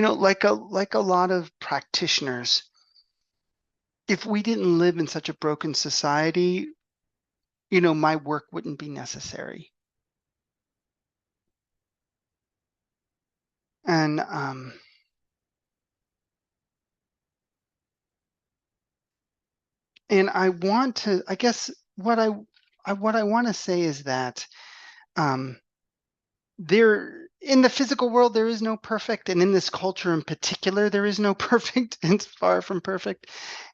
like a lot of practitioners, if we didn't live in such a broken society, my work wouldn't be necessary. And I want to, I guess what I want to say is that um, there in the physical world there is no perfect, and in this culture in particular there is no perfect. It's far from perfect.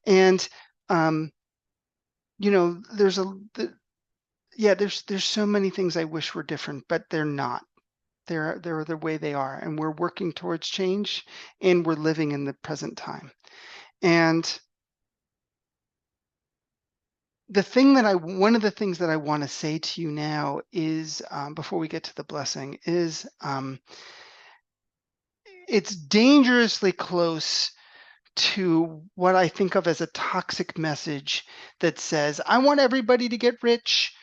And um, there's yeah, there's so many things I wish were different, but they're not. They're the way they are, and we're working towards change, and we're living in the present time. And one of the things that I want to say to you now is, before we get to the blessing, is it's dangerously close to what I think of as a toxic message that says, I want everybody to get rich,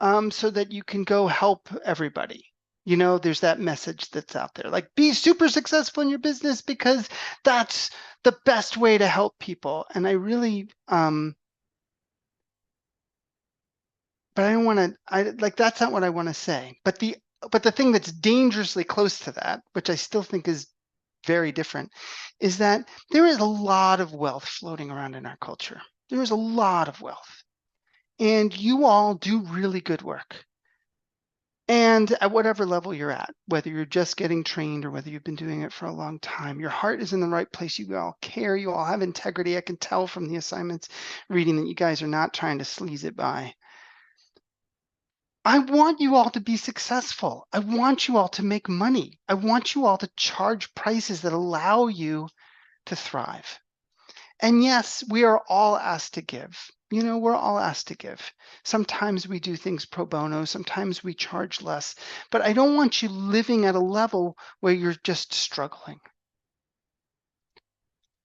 so that you can go help everybody. There's that message that's out there, like, be super successful in your business because that's the best way to help people. And I really, but I don't want to, that's not what I want to say. But the thing that's dangerously close to that, which I still think is very different, is that there is a lot of wealth floating around in our culture. There is a lot of wealth, and you all do really good work. And at whatever level you're at, whether you're just getting trained or whether you've been doing it for a long time, your heart is in the right place. You all care. You all have integrity. I can tell from the assignments reading that you guys are not trying to sleaze it by. I want you all to be successful. I want you all to make money. I want you all to charge prices that allow you to thrive. And yes, we are all asked to give. We're all asked to give. Sometimes we do things pro bono, sometimes we charge less, but I don't want you living at a level where you're just struggling.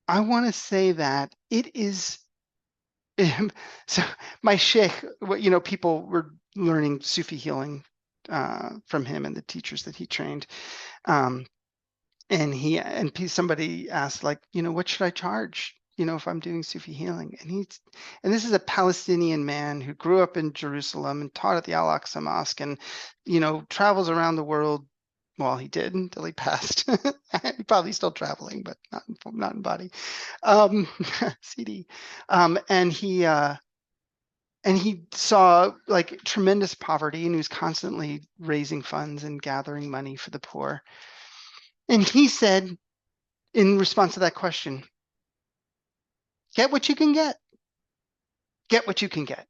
I want to say that it is. So my sheikh, people were learning Sufi healing from him and the teachers that he trained. Um, and somebody asked, like, what should I charge, if I'm doing Sufi healing? And this is a Palestinian man who grew up in Jerusalem and taught at the Al-Aqsa Mosque, and travels around the world. Well, he did until he passed. He's probably still traveling, but not in body. CD. And he saw, like, tremendous poverty, and he was constantly raising funds and gathering money for the poor. And he said, in response to that question, get what you can get. Get what you can get.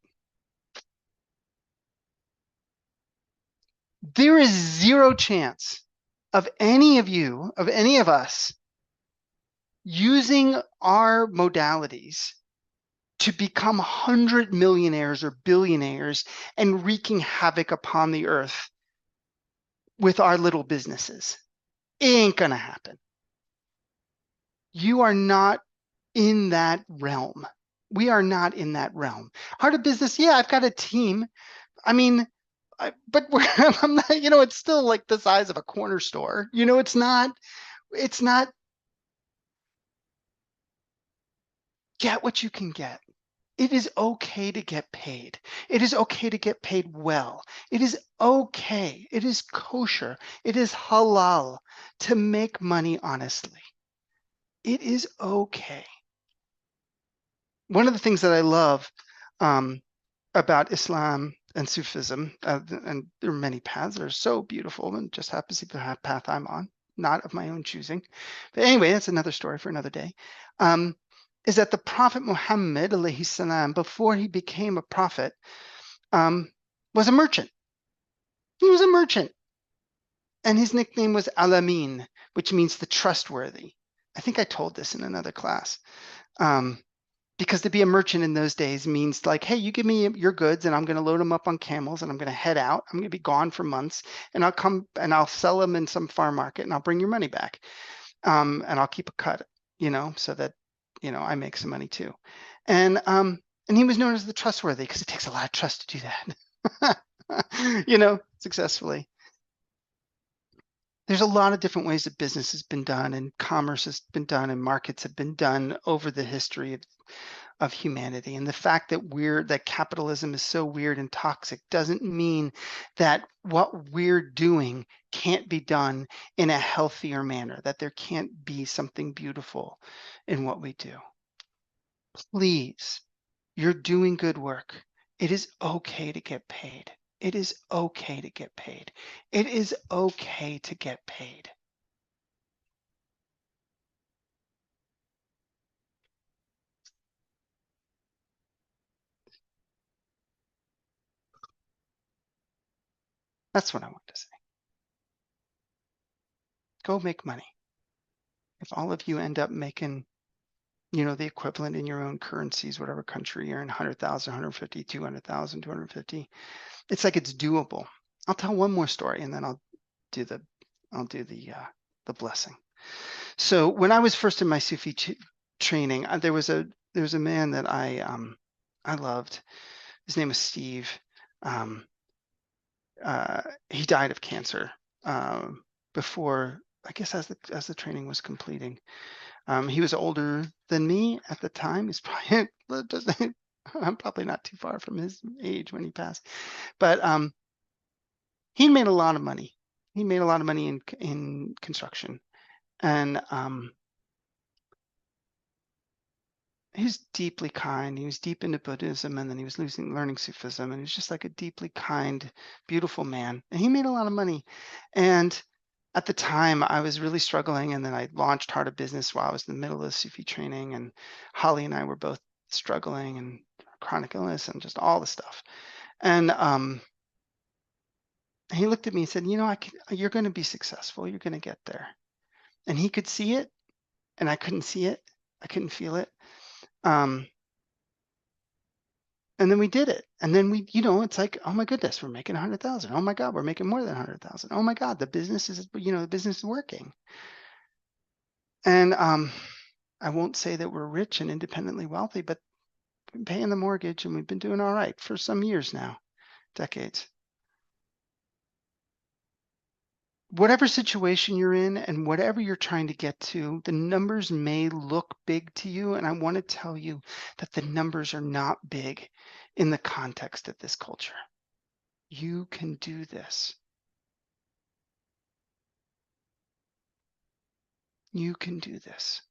There is zero chance of any of us, using our modalities to become 100 millionaires or billionaires and wreaking havoc upon the earth with our little businesses. It ain't going to happen. You are not in that realm. We are not in that realm. Heart of Business, yeah, I've got a team. I mean, but I'm not, it's still like the size of a corner store. It's not, get what you can get. It is okay to get paid. It is okay to get paid well. It is okay. It is kosher. It is halal to make money honestly. It is okay. One of the things that I love about Islam and Sufism, and there are many paths that are so beautiful, and just happens to be the path I'm on, not of my own choosing. But anyway, that's another story for another day. Is that the Prophet Muhammad, alayhi salam, before he became a prophet, was a merchant. He was a merchant. And his nickname was Al-Amin, which means the trustworthy. I think I told this in another class. Because to be a merchant in those days means, like, hey, you give me your goods and I'm going to load them up on camels and I'm going to head out. I'm going to be gone for months, and I'll come and I'll sell them in some farm market and I'll bring your money back. And I'll keep a cut, so that, I make some money too. And he was known as the trustworthy because it takes a lot of trust to do that, successfully. there's a lot of different ways that business has been done and commerce has been done and markets have been done over the history of humanity. And the fact that capitalism is so weird and toxic doesn't mean that what we're doing can't be done in a healthier manner, that there can't be something beautiful in what we do. Please, you're doing good work. It is okay to get paid. It is okay to get paid. It is okay to get paid. That's what I want to say. Go make money. If all of you end up making, the equivalent in your own currencies, whatever country you're in, 100,000, 150, 200,000, 250, it's like it's doable. I'll tell one more story and then do the the blessing. So when I was first in my Sufi training, there was a man that I loved. His name was Steve. Um, he died of cancer before, I guess, as the training was completing. He was older than me at the time. He's probably I'm probably not too far from his age when he passed, but he made a lot of money. He made a lot of money in construction, and he was deeply kind. He was deep into Buddhism, and then he was learning Sufism, and he was just like a deeply kind, beautiful man. And he made a lot of money. And at the time, I was really struggling, and then I launched Heart of Business while I was in the middle of Sufi training, and Holly and I were both struggling and chronic illness and just all the stuff. And he looked at me and said, you're going to be successful. You're going to get there. And he could see it, and I couldn't see it. I couldn't feel it. And then we did it. And then it's like, oh my goodness, we're making 100,000. Oh my God, we're making more than 100,000. Oh my God, the business is working. And I won't say that we're rich and independently wealthy, but we've been paying the mortgage and we've been doing all right for some years now, decades. Whatever situation you're in and whatever you're trying to get to, the numbers may look big to you. And I want to tell you that the numbers are not big in the context of this culture. You can do this. You can do this.